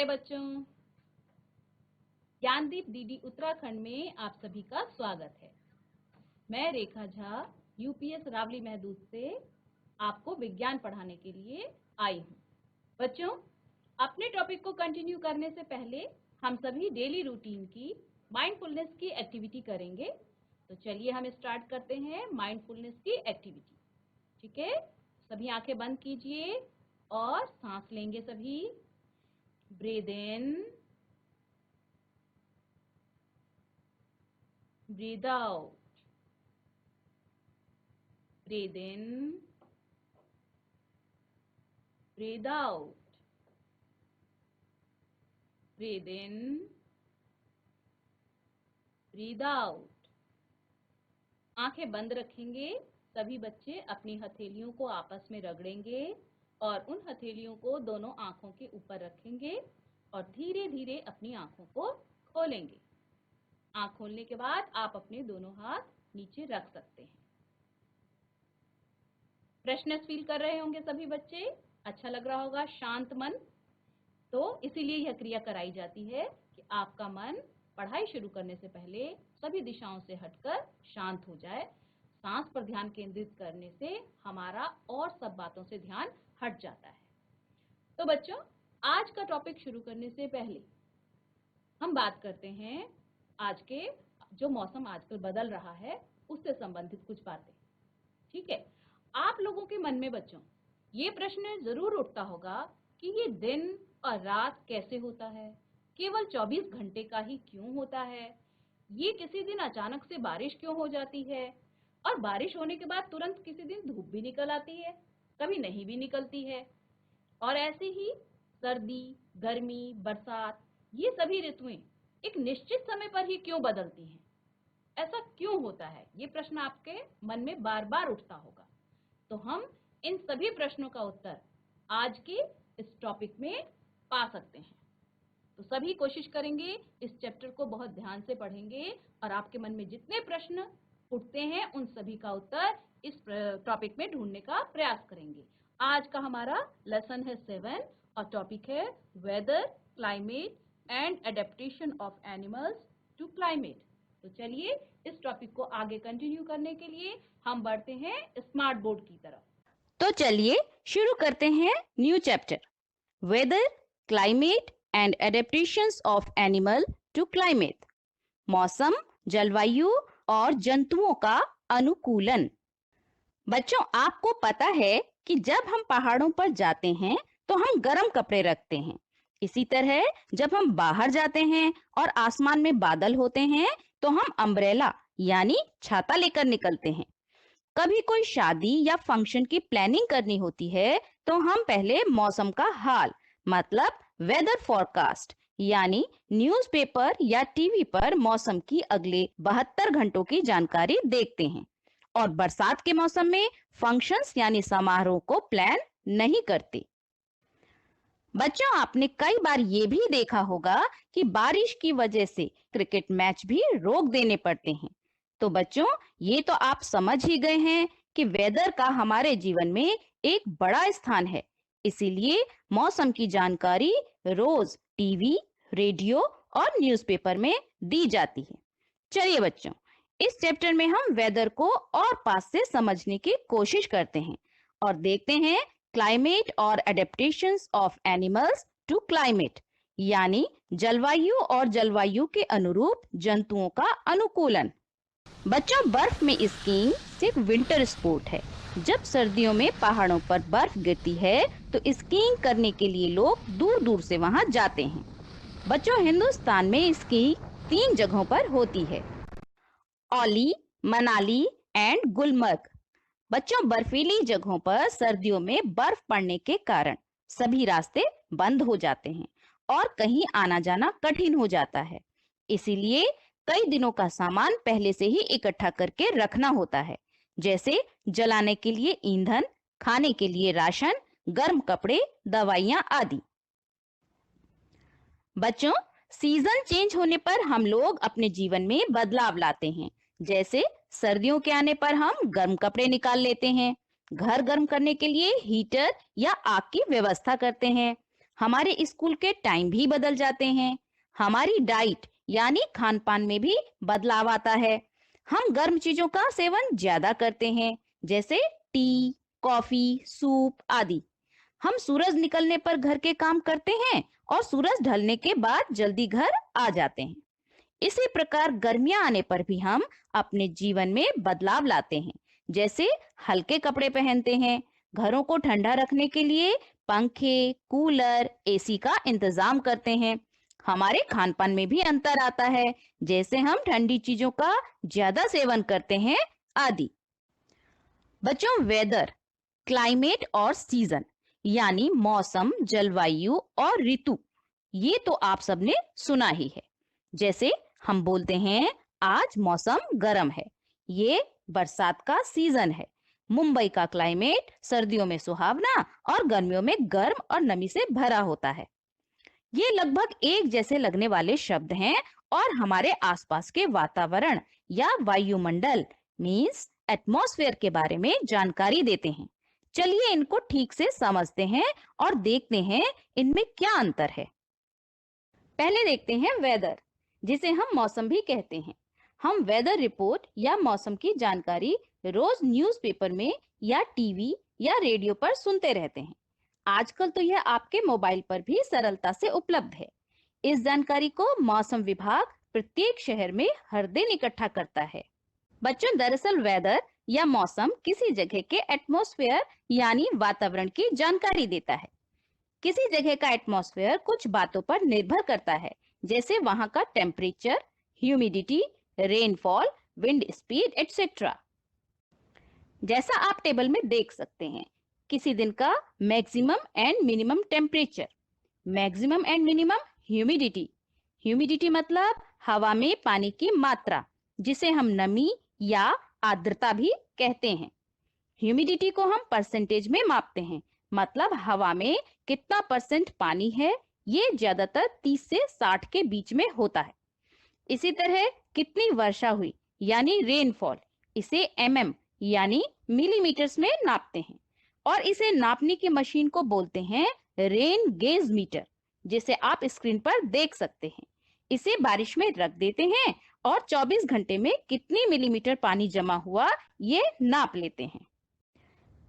बच्चों, ज्ञानदीप डीडी उत्तराखंड में आप सभी का स्वागत है। मैं रेखा झा यूपीएस रावली महदूद से आपको विज्ञान पढ़ाने के लिए आई हूँ। बच्चों, अपने टॉपिक को कंटिन्यू करने से पहले हम सभी डेली रूटीन की माइंडफुलनेस की एक्टिविटी करेंगे। तो चलिए हम स्टार्ट करते हैं माइंडफुलनेस की एक्टिविटी। ठीक है, सभी आंखें बंद कीजिए और सांस लेंगे सभी। Breathe in, breathe out, breathe in, breathe out, breathe in, breathe out। आंखें बंद रखेंगे। सभी बच्चे अपनी हथेलियों को आपस में रगड़ेंगे और उन हथेलियों को दोनों आंखों के ऊपर रखेंगे और धीरे धीरे अपनी आंखों को खोलेंगे। आंख खोलने के बाद आप अपने दोनों हाथ नीचे रख सकते हैं। फ्रेशनेस फील कर रहे होंगे सभी बच्चे, अच्छा लग रहा होगा, शांत मन। तो इसीलिए यह क्रिया कराई जाती है कि आपका मन पढ़ाई शुरू करने से पहले सभी दिशाओं से हटकर शांत हो जाए। सांस पर ध्यान केंद्रित करने से हमारा और सब बातों से ध्यान हट जाता है। तो बच्चों, आज का टॉपिक शुरू करने से पहले हम बात करते हैं आज के जो मौसम आजकल बदल रहा है उससे संबंधित कुछ बातें। ठीक है, आप लोगों के मन में बच्चों ये प्रश्न जरूर उठता होगा कि ये दिन और रात कैसे होता है, केवल 24 घंटे का ही क्यों होता है, ये किसी दिन अचानक से बारिश क्यों हो जाती है और बारिश होने के बाद तुरंत किसी दिन धूप भी निकल आती है, कभी नहीं भी निकलती है। और ऐसे ही सर्दी, गर्मी, बरसात, ये सभी ऋतुएं एक निश्चित समय पर ही क्यों बदलती हैं, ऐसा क्यों होता है, ये प्रश्न आपके मन में बार बार उठता होगा। तो हम इन सभी प्रश्नों का उत्तर आज के इस टॉपिक में पा सकते हैं। तो सभी कोशिश करेंगे, इस चैप्टर को बहुत ध्यान से पढ़ेंगे और आपके मन में जितने प्रश्न उठते हैं उन सभी का उत्तर इस टॉपिक में ढूंढने का प्रयास करेंगे। आज का हमारा लेसन है 7 और टॉपिक है weather, climate and adaptation of animals to climate. तो चलिए इस टॉपिक को आगे कंटिन्यू करने के लिए हम बढ़ते हैं स्मार्ट बोर्ड की तरफ। तो चलिए शुरू करते हैं new chapter, weather, climate and adaptations of animal to climate. मौसम, जलवायु और जंतुओं का अनुकूलन। बच्चों, आपको पता है कि जब हम पहाड़ों पर जाते हैं तो हम गर्म कपड़े रखते हैं। इसी तरह जब हम बाहर जाते हैं और आसमान में बादल होते हैं तो हम अम्ब्रेला यानी छाता लेकर निकलते हैं। कभी कोई शादी या फंक्शन की प्लानिंग करनी होती है तो हम पहले मौसम का हाल मतलब वेदर फोरकास्ट यानी न्यूज़पेपर या टीवी पर मौसम की अगले 72 घंटों की जानकारी देखते हैं। और बरसात के मौसम में फंक्शंस यानी समारोह को प्लान नहीं करते। बच्चों, आपने कई बार ये भी देखा होगा कि बारिश की वजह से क्रिकेट मैच भी रोक देने पड़ते हैं। तो बच्चों, ये तो आप समझ ही गए हैं कि वेदर का हमारे जीवन में एक बड़ा स्थान है। इसीलिए मौसम की जानकारी रोज टीवी, रेडियो और न्यूज़पेपर में दी जाती है। चलिए बच्चों, इस चैप्टर में हम वेदर को और पास से समझने की कोशिश करते हैं और देखते हैं क्लाइमेट और adaptations of animals to climate यानी जलवायु और जलवायु के अनुरूप जंतुओं का अनुकूलन। बच्चों, बर्फ में स्कीइंग सिर्फ विंटर स्पोर्ट है। जब सर्दियों में पहाड़ों पर बर्फ गिरती है तो स्कीइंग करने के लिए लोग दूर दूर से वहां जाते हैं। बच्चों, हिंदुस्तान में स्कीइंग 3 जगहों पर होती है, औली, मनाली एंड गुलमर्ग। बच्चों, बर्फीली जगहों पर सर्दियों में बर्फ पड़ने के कारण सभी रास्ते बंद हो जाते हैं और कहीं आना जाना कठिन हो जाता है। इसीलिए कई दिनों का सामान पहले से ही इकट्ठा करके रखना होता है, जैसे जलाने के लिए ईंधन, खाने के लिए राशन, गर्म कपड़े, दवाइयां आदि। बच्चों, सीजन चेंज होने पर हम लोग अपने जीवन में बदलाव लाते हैं। जैसे सर्दियों के आने पर हम गर्म कपड़े निकाल लेते हैं, घर गर्म करने के लिए हीटर या आग की व्यवस्था करते हैं, हमारे स्कूल के टाइम भी बदल जाते हैं। हमारी डाइट यानी खान पान में भी बदलाव आता है। हम गर्म चीजों का सेवन ज्यादा करते हैं, जैसे टी, कॉफी, सूप आदि। हम सूरज निकलने पर घर के काम करते हैं और सूरज ढलने के बाद जल्दी घर आ जाते हैं। इसी प्रकार गर्मियां आने पर भी हम अपने जीवन में बदलाव लाते हैं, जैसे हल्के कपड़े पहनते हैं, घरों को ठंडा रखने के लिए पंखे, कूलर, एसी का इंतजाम करते हैं। हमारे खान पान में भी अंतर आता है, जैसे हम ठंडी चीजों का ज्यादा सेवन करते हैं आदि। बच्चों, वेदर, क्लाइमेट और सीजन यानी मौसम, जलवायु और ऋतु, ये तो आप सबने सुना ही है। जैसे हम बोलते हैं आज मौसम गर्म है, ये बरसात का सीजन है। मुंबई का क्लाइमेट सर्दियों में सुहावना और गर्मियों में गर्म और नमी से भरा होता है। ये लगभग एक जैसे लगने वाले शब्द हैं और हमारे आसपास के वातावरण या वायुमंडल मीन्स एटमॉस्फेयर के बारे में जानकारी देते हैं। चलिए इनको ठीक से समझते हैं और देखते हैं इनमें क्या अंतर है। पहले देखते हैं वेदर, जिसे हम मौसम भी कहते हैं। हम वेदर रिपोर्ट या मौसम की जानकारी रोज न्यूज़पेपर में या टीवी या रेडियो पर सुनते रहते हैं। आजकल तो यह आपके मोबाइल पर भी सरलता से उपलब्ध है। इस जानकारी को मौसम विभाग प्रत्येक शहर में हर दिन इकट्ठा करता है। बच्चों, दरअसल वेदर या मौसम किसी जगह के एटमॉस्फेयर यानी वातावरण की जानकारी देता है। किसी जगह का एटमॉस्फेयर कुछ बातों पर निर्भर करता है, जैसे वहां का temperature, humidity, rainfall, wind speed etcetera. जैसा आप टेबल में देख सकते हैं, किसी दिन का maximum and minimum temperature, maximum and minimum humidity, humidity मतलब हवा में पानी की मात्रा, जिसे हम नमी या आर्द्रता भी कहते हैं। ह्यूमिडिटी को हम परसेंटेज में मापते हैं, मतलब हवा में कितना परसेंट पानी है। ये ज्यादातर 30 से 60 के बीच में होता है। इसी तरह कितनी वर्षा हुई यानी रेनफॉल, इसे mm यानी मिलीमीटर्स में नापते हैं और इसे नापने की मशीन को बोलते हैं रेन गेज मीटर, जिसे आप स्क्रीन पर देख सकते हैं। इसे बारिश में रख देते हैं और 24 घंटे में कितनी मिलीमीटर पानी जमा हुआ ये नाप लेते हैं।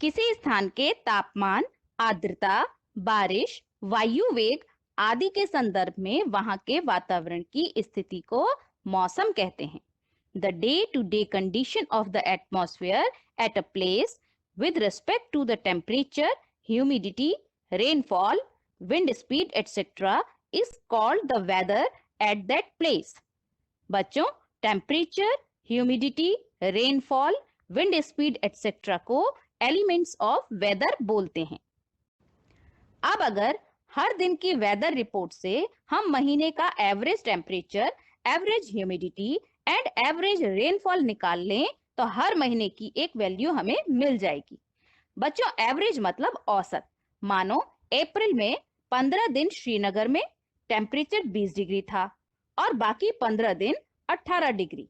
किसी स्थान के तापमान, आर्द्रता, बारिश, वायु वेग आदि के संदर्भ में वहां के वातावरण की स्थिति को मौसम कहते हैं। The day-to-day condition of the atmosphere at a place with respect to the temperature, humidity, rainfall, wind speed, etc. is called the weather at that place. बच्चों, temperature, humidity, rainfall, wind speed etcetera को elements of weather बोलते हैं। अब अगर हर दिन की weather report से हम महीने का average temperature, average humidity and average rainfall निकाल लें तो हर महीने की एक वैल्यू हमें मिल जाएगी। बच्चों, एवरेज मतलब औसत। मानो अप्रैल में 15 दिन श्रीनगर में टेम्परेचर 20 डिग्री था और बाकी 15 दिन 18 डिग्री,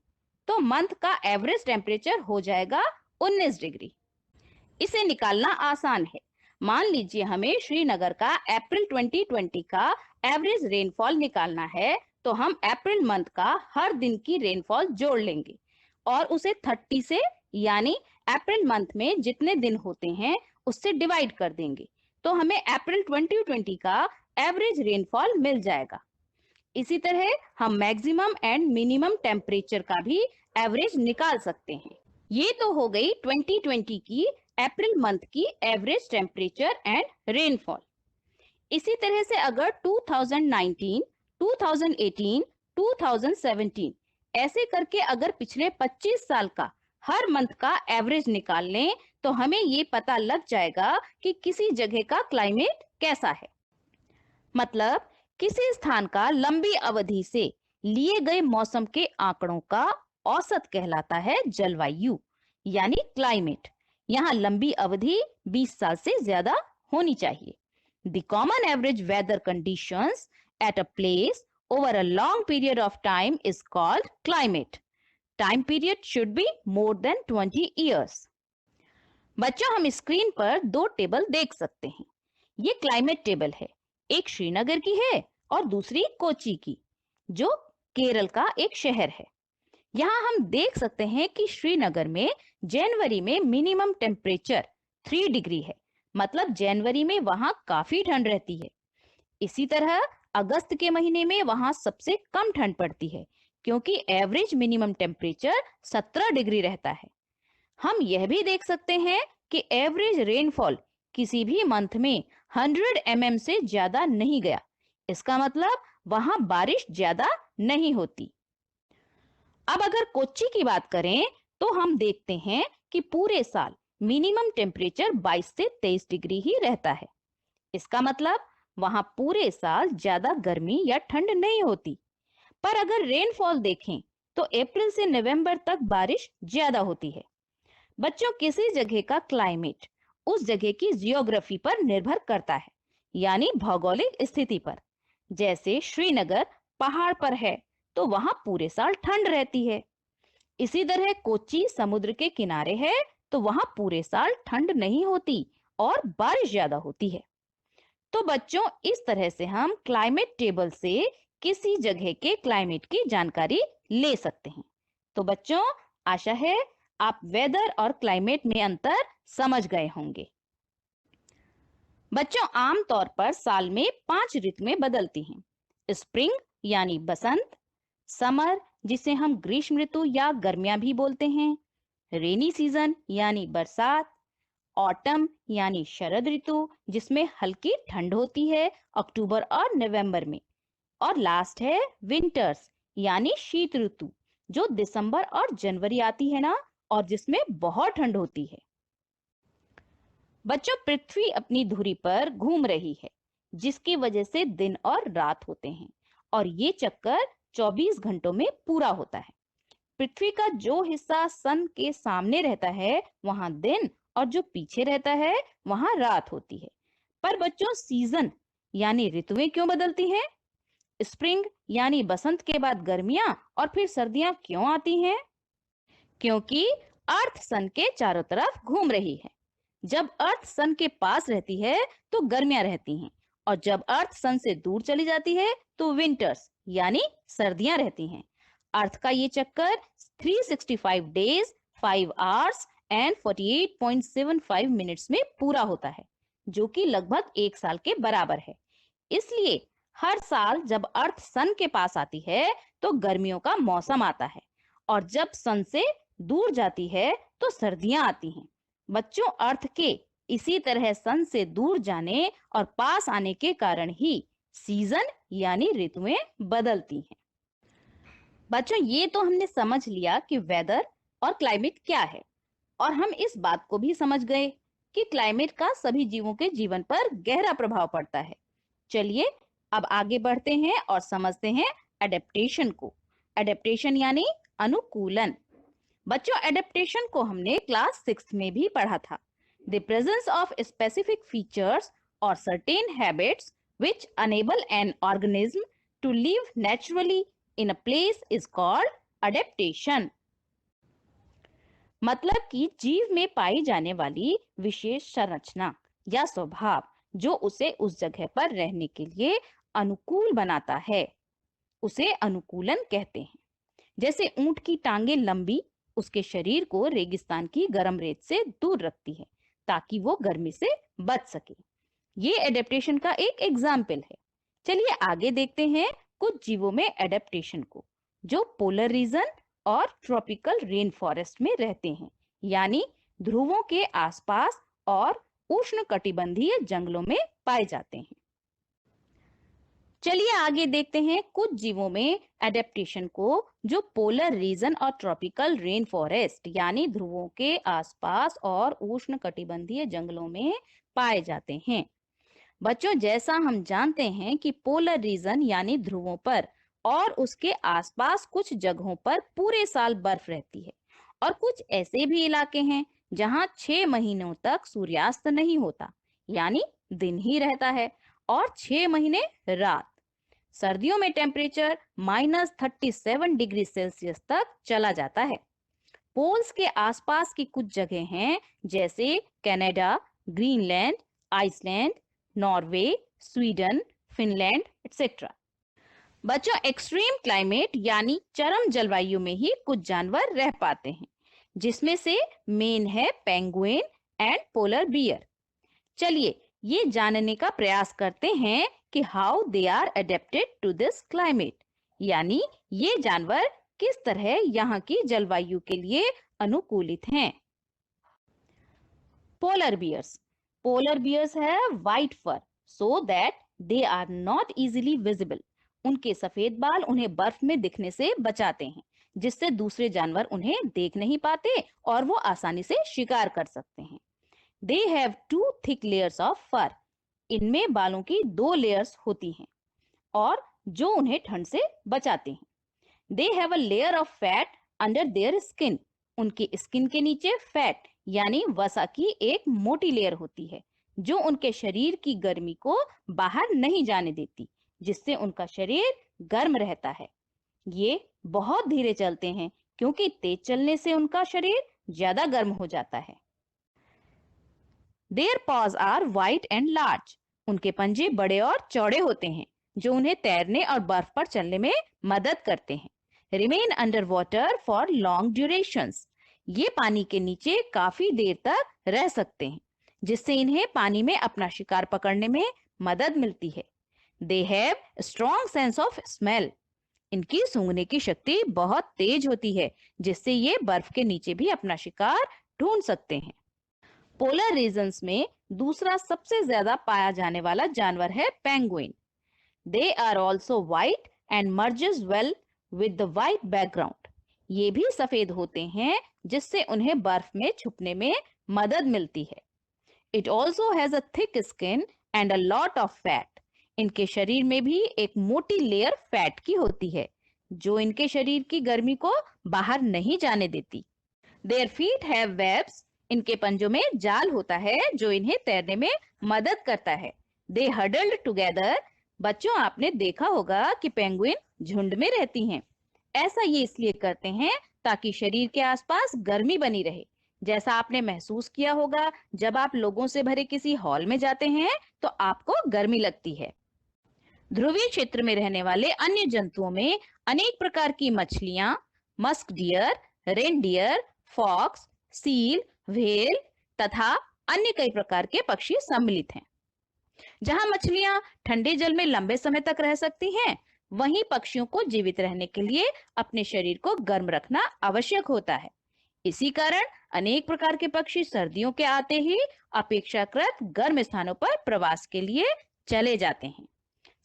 तो मंथ का एवरेज टेम्परेचर हो जाएगा 19 डिग्री। इसे निकालना आसान है। मान लीजिए हमें श्रीनगर का अप्रैल 2020 का एवरेज रेनफॉल निकालना है, तो हम अप्रैल मंथ का हर दिन की रेनफॉल जोड़ लेंगे और उसे 30 से यानी अप्रैल मंथ में जितने दिन होते हैं उससे डिवाइड कर देंगे, तो हमें अप्रैल 2020 का एवरेज रेनफॉल मिल जाएगा। इसी तरह हम मैक्सिमम एंड मिनिमम टेम्परेचर का भी एवरेज निकाल सकते हैं। ये तो हो गई 2020 की अप्रैल मंथ की एवरेज टेम्परेचर एंड रेनफॉल। इसी तरह से अगर 2019, 2018, 2017 ऐसे करके अगर पिछले 25 साल का हर मंथ का एवरेज निकाल लें तो हमें ये पता लग जाएगा कि किसी जगह का क्लाइमेट कैसा है। मतलब किसी स्थान का लंबी अवधि से लिए गए मौसम के आंकड़ों का औसत कहलाता है जलवायु यानी क्लाइमेट। यहाँ लंबी अवधि 20 साल से ज्यादा होनी चाहिए। The common average weather conditions at a place over a long period of time is called climate. Time period should be more than 20 years. बच्चों, हम स्क्रीन पर दो टेबल देख सकते हैं। ये क्लाइमेट टेबल है। एक श्रीनगर की है और दूसरी कोच्चि की, जो केरल का एक शहर है। यहाँ हम देख सकते हैं कि श्रीनगर में जनवरी में मिनिमम टेम्परेचर 3 डिग्री है, मतलब जनवरी में वहाँ काफी ठंड रहती है। इसी तरह अगस्त के महीने में वहाँ सबसे कम ठंड पड़ती है, क्योंकि एवरेज मिनिमम टेम्परेचर 17 डिग्री रहता है। हम यह भी देख सकते हैं कि एवरेज रेनफॉल किसी भी मंथ में 100 mm से ज्यादा नहीं गया। इसका मतलब वहां बारिश ज्यादा नहीं होती। अब अगर कोच्चि की बात करें तो हम देखते हैं कि पूरे साल मिनिमम टेम्परेचर 22 से 23 डिग्री ही रहता है। इसका मतलब वहां पूरे साल ज्यादा गर्मी या ठंड नहीं होती। पर अगर रेनफॉल देखें तो अप्रैल से नवंबर तक बारिश ज्यादा होती है। बच्चों, किसी जगह का क्लाइमेट उस जगह की जियोग्राफी पर निर्भर करता है, यानी भौगोलिक स्थिति पर। जैसे श्रीनगर पहाड़ पर है तो वहां पूरे साल ठंड रहती है। इसी तरह कोच्चि समुद्र के किनारे है तो वहां पूरे साल ठंड नहीं होती और बारिश ज्यादा होती है। तो बच्चों, इस तरह से हम क्लाइमेट टेबल से किसी जगह के क्लाइमेट की जानकारी ले सकते हैं। तो बच्चों, आशा है आप वेदर और क्लाइमेट में अंतर समझ गए होंगे। बच्चों, आमतौर पर साल में 5 ऋतुएं बदलती हैं। स्प्रिंग यानी बसंत, समर जिसे हम ग्रीष्म ऋतु या गर्मियां भी बोलते हैं, रेनी सीजन यानी बरसात, ऑटम यानी शरद ऋतु जिसमें हल्की ठंड होती है अक्टूबर और नवंबर में, और लास्ट है विंटर्स यानी शीत ऋतु जो दिसंबर और जनवरी आती है ना, और जिसमें बहुत ठंड होती है। बच्चों, पृथ्वी अपनी धुरी पर घूम रही है, जिसकी वजह से दिन और रात होते हैं और ये चक्कर 24 घंटों में पूरा होता है। पृथ्वी का जो हिस्सा सन के सामने रहता है वहां दिन, और जो पीछे रहता है वहां रात होती है। पर बच्चों, सीजन यानी ऋतुएं क्यों बदलती हैं? स्प्रिंग यानी बसंत के बाद गर्मियां और फिर सर्दियां क्यों आती हैं? क्योंकि अर्थ सन के चारों तरफ घूम रही है। जब अर्थ सन के पास रहती है तो गर्मियां रहती हैं, और जब अर्थ सन से दूर चली जाती है तो विंटर्स यानी सर्दियां रहती हैं। अर्थ का ये चक्कर 365 डेज 5 आवर्स एंड 48.75 मिनट्स में पूरा होता है, जो कि लगभग 1 साल के बराबर है। इसलिए हर साल जब अर्थ सन के पास आती है तो गर्मियों का मौसम आता है, और जब सन से दूर जाती है तो सर्दियां आती हैं। बच्चों, अर्थ के इसी तरह सन से दूर जाने और पास आने के कारण ही सीजन यानी ऋतुएं बदलती हैं। बच्चों, ये तो हमने समझ लिया कि वेदर और क्लाइमेट क्या है, और हम इस बात को भी समझ गए कि क्लाइमेट का सभी जीवों के जीवन पर गहरा प्रभाव पड़ता है। चलिए अब आगे बढ़ते हैं और समझते हैं एडेप्टेशन को। एडेप्टेशन यानी अनुकूलन। बच्चों, एडेप्टेशन को हमने क्लास 6 में भी पढ़ा था। The presence of specific features और certain habits which enable an organism to live naturally in a place is called adaptation। मतलब कि जीव में पाई जाने वाली विशेष संरचना या स्वभाव जो उसे उस जगह पर रहने के लिए अनुकूल बनाता है, उसे अनुकूलन कहते हैं। जैसे ऊंट की टांगे लंबी उसके शरीर को रेगिस्तान की गर्म रेत से दूर रखती है ताकि वो गर्मी से बच सके। ये एडेप्टेशन का एक एग्जाम्पल है। चलिए आगे देखते हैं कुछ जीवों में एडेप्टेशन को, जो पोलर रीजन और ट्रॉपिकल रेन फॉरेस्ट में रहते हैं, यानी ध्रुवों के आसपास और उष्णकटिबंधीय जंगलों में पाए जाते हैं। चलिए आगे देखते हैं कुछ जीवों में एडेप्टेशन को जो पोलर रीजन और ट्रॉपिकल रेन फॉरेस्ट यानी ध्रुवों के आसपास और उष्णकटिबंधीय जंगलों में पाए जाते हैं। बच्चों, जैसा हम जानते हैं कि पोलर रीजन यानी ध्रुवों पर और उसके आसपास कुछ जगहों पर पूरे साल बर्फ रहती है, और कुछ ऐसे भी इलाके हैं जहां 6 महीनों तक सूर्यास्त नहीं होता, यानी दिन ही रहता है और 6 महीने रात। सर्दियों में टेम्परेचर -37 डिग्री सेल्सियस तक चला जाता है। पोल्स के आसपास की कुछ जगह हैं जैसे Canada, Greenland, Iceland, Norway, Sweden, Finland etcetera. बच्चों, एक्सट्रीम क्लाइमेट यानी चरम जलवायु में ही कुछ जानवर रह पाते हैं, जिसमें से मेन है पेंगुइन एंड पोलर बियर। चलिए ये जानने का प्रयास करते हैं कि how they are adapted to this climate, यानी ये जानवर किस तरह यहाँ की जलवायु के लिए अनुकूलित हैं। Polar bears have white fur so that they are not easily visible. उनके सफेद बाल उन्हें बर्फ में दिखने से बचाते हैं, जिससे दूसरे जानवर उन्हें देख नहीं पाते और वो आसानी से शिकार कर सकते हैं। They have two thick layers of fur. इनमें बालों की 2 लेयर्स होती हैं और जो उन्हें ठंड से बचाते हैं। They have a layer of fat under their skin. उनकी स्किन के नीचे फैट यानी वसा की एक मोटी लेयर होती है, जो उनके शरीर की गर्मी को बाहर नहीं जाने देती, जिससे उनका शरीर गर्म रहता है। ये बहुत धीरे चलते हैं क्योंकि तेज चलने से उनका शरीर ज्यादा गर्म हो जाता है। Their paws are white and large. उनके पंजे बड़े और चौड़े होते हैं, जो उन्हें तैरने और बर्फ पर चलने में मदद करते हैं। Remain under water for long durations. ये पानी के नीचे काफी देर तक रह सकते हैं, जिससे इन्हें पानी में अपना शिकार पकड़ने में मदद मिलती है। They have a strong sense of smell. इनकी सूंघने की शक्ति बहुत तेज होती है, जिससे ये बर्फ के नीचे भी अपना शिकार ढूंढ सकते हैं। पोलर रीजन्स में दूसरा सबसे ज्यादा पाया जाने वाला जानवर है penguin. They are also white and merges well with the white background. ये भी सफेद होते हैं, जिससे उन्हें बर्फ में छुपने में मदद मिलती है। It also has a thick skin and a lot of fat. इनके शरीर में भी एक मोटी लेयर फैट की होती है, जो इनके शरीर की गर्मी को बाहर नहीं जाने देती। Their feet have webs. इनके पंजों में जाल होता है, जो इन्हें तैरने में मदद करता है। दे हडल्ड टुगेदर। बच्चों, आपने देखा होगा कि पेंगुइन झुंड में रहती हैं। ऐसा ये इसलिए करते हैं ताकि शरीर के आसपास गर्मी बनी रहे। जैसा आपने महसूस किया होगा, जब आप लोगों से भरे किसी हॉल में जाते हैं तो आपको गर्मी लगती है। ध्रुवीय क्षेत्र में रहने वाले अन्य जंतुओं में अनेक प्रकार की मछलियां, musk deer, reindeer, fox, seal, whale तथा अन्य कई प्रकार के पक्षी सम्मिलित हैं। जहां मछलियां ठंडे जल में लंबे समय तक रह सकती हैं, वहीं पक्षियों को जीवित रहने के लिए अपने शरीर को गर्म रखना आवश्यक होता है। इसी कारण अनेक प्रकार के पक्षी सर्दियों के आते ही अपेक्षाकृत गर्म स्थानों पर प्रवास के लिए चले जाते हैं।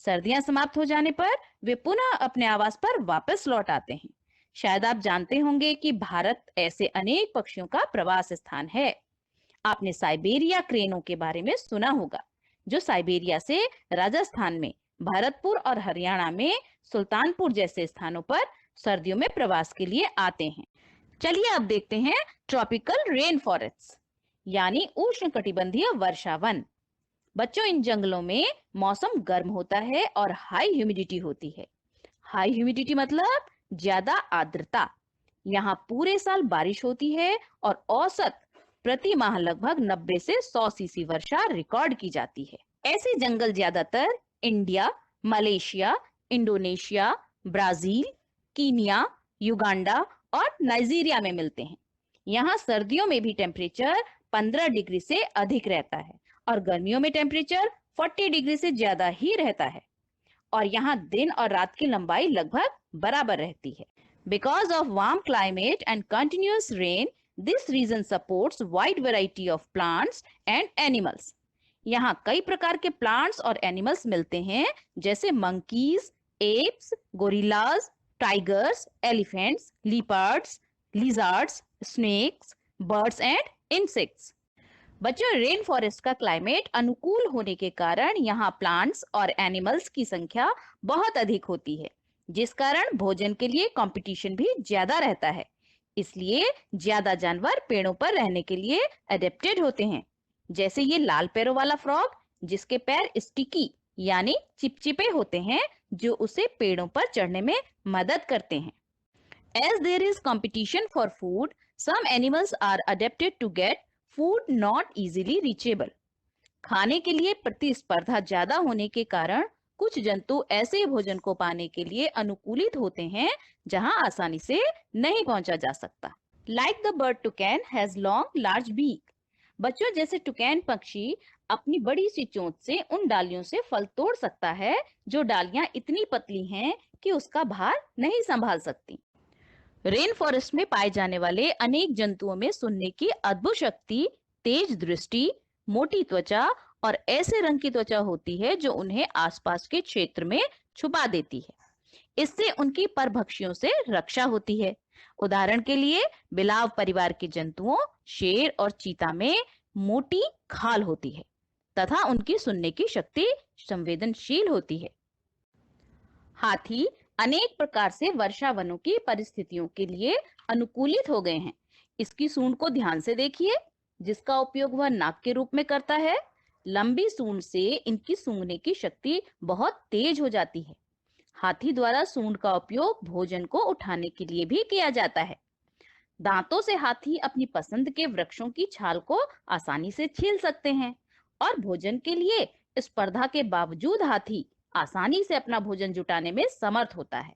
सर्दियां समाप्त हो जाने पर वे पुनः अपने आवास पर वापस लौट आते हैं। शायद आप जानते होंगे कि भारत ऐसे अनेक पक्षियों का प्रवास स्थान है। आपने साइबेरिया क्रेनों के बारे में सुना होगा, जो साइबेरिया से राजस्थान में, भरतपुर और हरियाणा में सुल्तानपुर जैसे स्थानों पर सर्दियों में प्रवास के लिए आते हैं। चलिए अब देखते हैं ट्रॉपिकल रेन फॉरेस्ट यानी उष्णकटिबंधीय वर्षा वन। बच्चों, इन जंगलों में मौसम गर्म होता है और हाई ह्यूमिडिटी होती है। हाई ह्यूमिडिटी मतलब ज्यादा आर्द्रता। यहाँ पूरे साल बारिश होती है और औसत प्रति माह लगभग 90 से 100 सीसी वर्षा रिकॉर्ड की जाती है। ऐसे जंगल ज्यादातर India, Malaysia, Indonesia, Brazil, Kenya, Uganda और नाइजीरिया में मिलते हैं। यहाँ सर्दियों में भी टेम्परेचर 15 डिग्री से अधिक रहता है और गर्मियों में टेम्परेचर 40 डिग्री से ज्यादा ही रहता है। और यहाँ दिन और रात की लंबाई लगभग बराबर रहती है। Because of warm climate and continuous rain, this region supports wide variety of plants and animals. यहाँ कई प्रकार के प्लांट्स और एनिमल्स मिलते हैं, जैसे monkeys, apes, gorillas, tigers, elephants, leopards, lizards, snakes, birds and insects. बच्चों, रेन फॉरेस्ट का क्लाइमेट अनुकूल होने के कारण यहाँ प्लांट्स और एनिमल्स की संख्या बहुत अधिक होती है, जिस कारण भोजन के लिए कंपटीशन भी ज्यादा रहता है। इसलिए ज्यादा जानवर पेड़ों पर रहने के लिए अडेप्टेड होते हैं, जैसे ये लाल पैरों वाला फ्रॉग, जिसके पैर स्टिकी यानी चिपचिपे होते हैं, जो उसे पेड़ों पर चढ़ने में मदद करते हैं। As there is competition for food, some animals are adapted to get food not easily reachable. खाने के लिए प्रतिस्पर्धा ज्यादा होने के कारण कुछ जंतु ऐसे भोजन को पाने के लिए अनुकूलित होते हैं जहां आसानी से नहीं पहुंचा जा सकता। Like the bird toucan has long large beak. बच्चों, जैसे टुकैन पक्षी अपनी बड़ी सी चोंच से उन डालियों से फल तोड़ सकता है जो डालियां इतनी पतली हैं कि उसका भार नहीं संभाल सकती। रेन फॉरेस्ट में पाए जाने वाले अनेक जंतुओं में सुनने की अद्भुत शक्ति, तेज दृष्टि, मोटी त्वचा और ऐसे रंग की त्वचा होती है जो उन्हें आसपास के क्षेत्र में छुपा देती है। इससे उनकी परभक्षियों से रक्षा होती है। उदाहरण के लिए बिलाव परिवार के जंतुओं शेर और चीता में मोटी खाल होती है तथा उनकी सुनने की शक्ति संवेदनशील होती है। हाथी अनेक प्रकार से वर्षा वनों की परिस्थितियों के लिए अनुकूलित हो गए हैं। इसकी सूंड को ध्यान से देखिए, जिसका उपयोग वह नाक के रूप में करता है। लंबी सूंड से इनकी सूंघने की शक्ति बहुत तेज हो जाती है। हाथी द्वारा सूंड का उपयोग भोजन को उठाने के लिए भी किया जाता है। दांतों से हाथी अपनी पसंद के वृक्षों की छाल को आसानी से छील सकते हैं और भोजन के लिए स्पर्धा के बावजूद हाथी आसानी से अपना भोजन जुटाने में समर्थ होता है।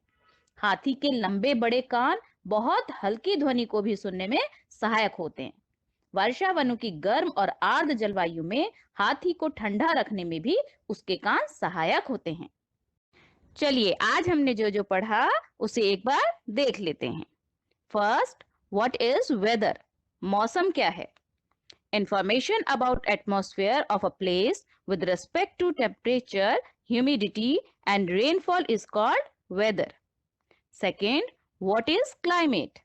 हाथी के लंबे बड़े कान बहुत हल्की ध्वनि को भी सुनने में सहायक होते हैं। वर्षा वनों की गर्म और आर्द्र जलवायु में हाथी को ठंडा रखने में भी उसके कान सहायक होते हैं। चलिए, आज हमने जो जो पढ़ा उसे एक बार देख लेते हैं। First, what is whether? मौसम क्या है? Information about atmosphere of a place with respect to temperature, humidity and rainfall is called weather. Second, what is climate?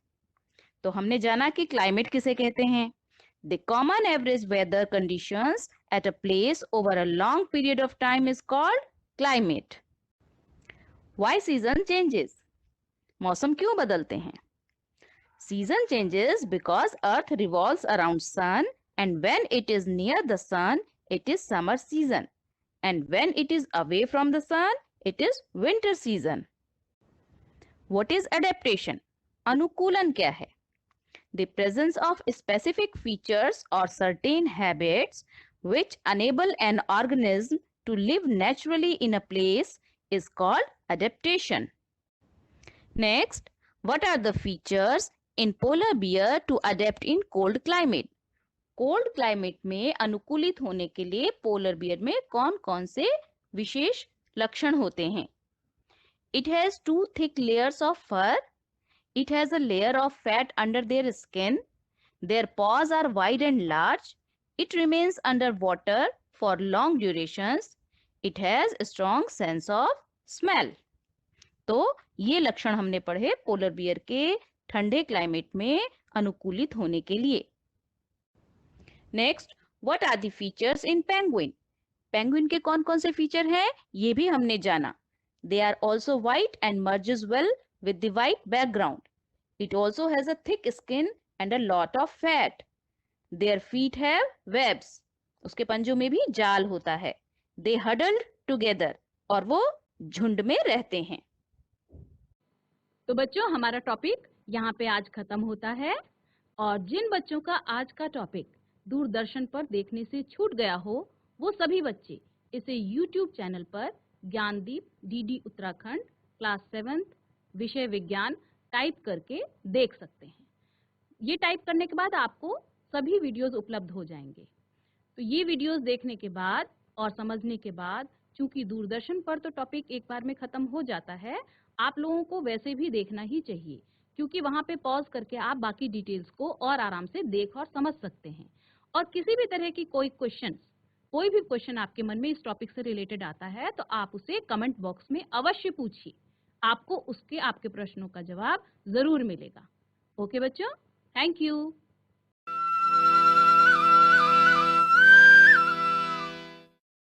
तो हमने जाना कि climate किसे कहते हैं। The common average weather conditions at a place over a long period of time is called climate. Why season changes? मौसम क्यों बदलते हैं? Season changes because Earth revolves around sun, and when it is near the sun, it is summer season, and when it is away from the sun, it is winter season. What is adaptation? अनुकूलन क्या है? The presence of specific features or certain habits which enable an organism to live naturally in a place is called adaptation. Next, what are the features in polar bear to adapt in cold climate? Cold climate में अनुकूलित होने के लिए polar bear में कौन कौन से विशेष लक्षण होते हैं? It has two thick layers of fur. It has a layer of fat under their skin. Their paws are wide and large. It remains under water for long durations. It has a strong sense of smell. तो ये लक्षण हमने पढ़े polar bear के ठंडे climate में अनुकूलित होने के लिए। Next, what are the features in penguin? Penguin के कौन कौन से फीचर हैं ये भी हमने जाना। They are also white and merges well with the white background. It also has a thick skin and a lot of fat. Their feet have webs. उसके पंजों में भी जाल होता है. They huddle together. और वो झुंड में रहते हैं। तो बच्चों, हमारा टॉपिक यहाँ पे आज खत्म होता है। और जिन बच्चों का आज का टॉपिक दूरदर्शन पर देखने से छूट गया हो, वो सभी बच्चे इसे YouTube चैनल पर ज्ञानदीप डीडी उत्तराखंड क्लास 7 विषय विज्ञान टाइप करके देख सकते हैं। ये टाइप करने के बाद आपको सभी वीडियोस उपलब्ध हो जाएंगे। तो ये वीडियोस देखने के बाद और समझने के बाद, चूंकि दूरदर्शन पर तो टॉपिक एक बार में खत्म हो जाता है, आप लोगों को वैसे भी देखना ही चाहिए, क्योंकि वहां पे पॉज करके आप बाकी डिटेल्स को और आराम से देख और समझ सकते हैं। और किसी भी तरह की कोई भी क्वेश्चन आपके मन में इस टॉपिक से रिलेटेड आता है तो आप उसे कमेंट बॉक्स में अवश्य पूछिए। आपको आपके प्रश्नों का जवाब जरूर मिलेगा। ओके बच्चों, थैंक यू।